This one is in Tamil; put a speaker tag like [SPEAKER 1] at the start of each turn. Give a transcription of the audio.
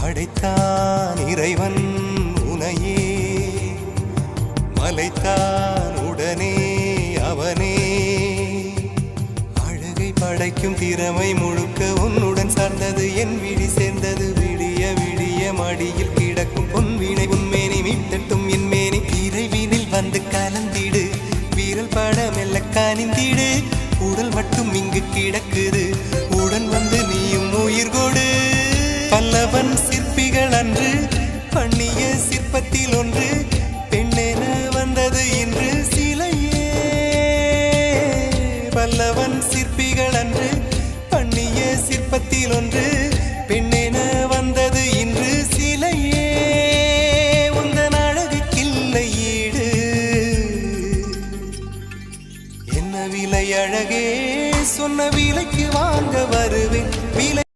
[SPEAKER 1] படைத்தான் இறைவன் உனையே, மலைத்தான் உடனே அவனே. அழகை படைக்கும் திறமை முழுக்க உன்னுடன் சார்ந்தது, என் விழி சேர்ந்தது. விடிய விடிய மடியில் கிடக்கும் பொன்வினை உன்மேனி மீட்டட்டும் என் மேனி. இறைவினில் வந்து கலந்திடு, வீரல் பட மெல்ல காணிந்திடு. உடல் மட்டும் இங்கு கிடக்குது, உடன் வந்து நீயும் உயிர் கொடு. பல்லவன் சிற்பிகள் அன்று பண்ணிய சிற்பத்தில் ஒன்று, பெண்ணென வந்தது இன்று சிலையே. பல்லவன் சிற்பிகள் அன்று பண்ணிய சிற்பத்தில் ஒன்று, பெண்ணே